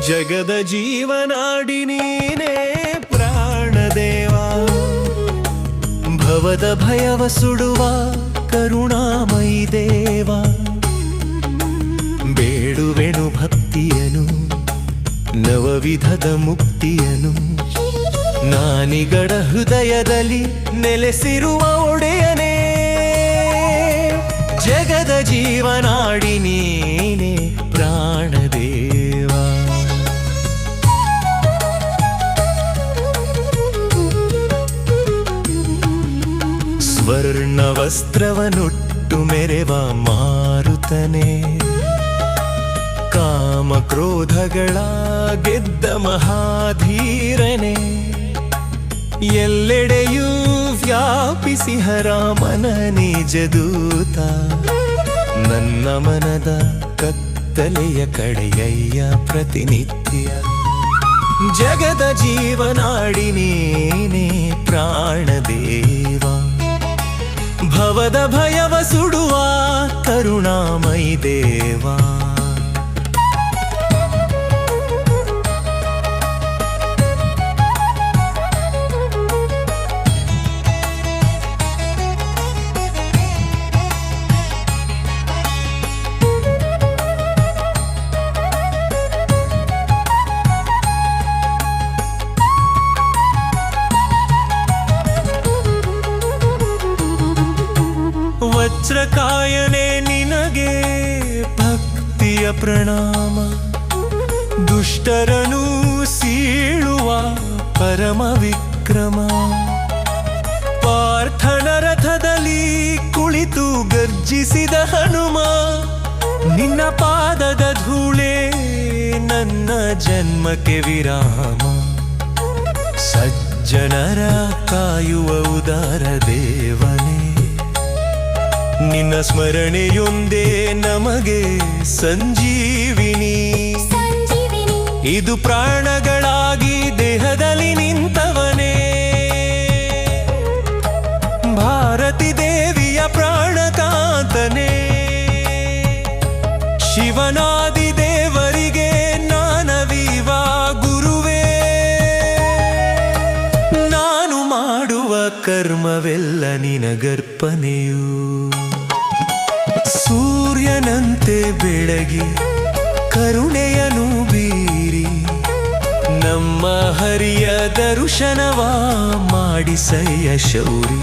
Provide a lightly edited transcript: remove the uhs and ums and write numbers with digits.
ಜಗದ ಜೀವನಾಡಿ ನೀನೇ ಪ್ರಾಣದೇವ, ಭವದ ಭಯವ ಸುಡುವ ಕರುಣಾಮಯಿ ದೇವ. ಬೇಡುವೆನು ಭಕ್ತಿಯನು, ನವವಿಧದ ಮುಕ್ತಿಯನು, ನಾನಿಗಡ ಹೃದಯದಲ್ಲಿ ನೆಲೆಸಿರುವ ಒಡೆಯನೇ. ಜಗದ ಜೀವನಾಡಿ ನೀನೇ ಪ್ರಾಣದೇವ. ಸ್ವರ್ಣ ವಸ್ತ್ರವನುಟ್ಟು ಮೆರೆವ ಮಾರುತನೇ, ಕಾಮ ಕ್ರೋಧಗಳ ಗೆದ್ದ ಮಹಾಧೀರನೇ. ಎಲ್ಲೆಡೆಯೂ ವ್ಯಾಪಿಸಿ ರಾಮನ ನಿಜ ದೂತ, ನನ್ನ ಮನದ ಕತ್ತಲೆಯ ಕಡೆಯಯ್ಯ ಪ್ರತಿನಿತ್ಯ. ಜಗದ ಜೀವನಾಡಿ ನೀನೇ ಪ್ರಾಣದೇವ, ಭವದ ಭಯವ ಸುಡುವ ಕರುಣಾಮಯಿ ದೇವ. ವಜ್ರಕಾಯನೇ ನಿನಗೆ ಭಕ್ತಿಯ ಪ್ರಣಾಮ, ದುಷ್ಟರನು ಸೀಳುವ ಪರಮ ವಿಕ್ರಮ. ಪಾರ್ಥನ ರಥದಲ್ಲಿ ಕುಳಿತು ಗರ್ಜಿಸಿದ ಹನುಮ, ನಿನ್ನ ಪಾದದ ಧೂಳೆ ನನ್ನ ಜನ್ಮಕ್ಕೆ ವಿರಾಮ. ಸಜ್ಜನರ ಕಾಯುವ ಉದಾರ ದೇವನೇ, ನಿನ್ನ ಸ್ಮರಣೆಯೊಂದೇ ನಮಗೆ ಸಂಜೀವಿನಿ. ಇದು ಪ್ರಾಣಗಳಾಗಿ ದೇಹದಲ್ಲಿ ನಿಂತವನೇ, ಭಾರತಿ ದೇವಿಯ ಪ್ರಾಣಕಾಂತನೇ. ಶಿವನಾದಿ ದೇವರಿಗೆ ನಾನವೀವ ಗುರುವೇ, ನಾನು ಮಾಡುವ ಕರ್ಮವೆಲ್ಲ ನಿನಗರ್ಪಣೆಯು. ಸೂರ್ಯನಂತೆ ಬೆಳಗಿ ಕರುಣೆಯನು ಬೀರಿ, ನಮ್ಮ ಹರಿಯ ದರ್ಶನವ ಮಾಡಿಸಯ್ಯ ಶೌರಿ.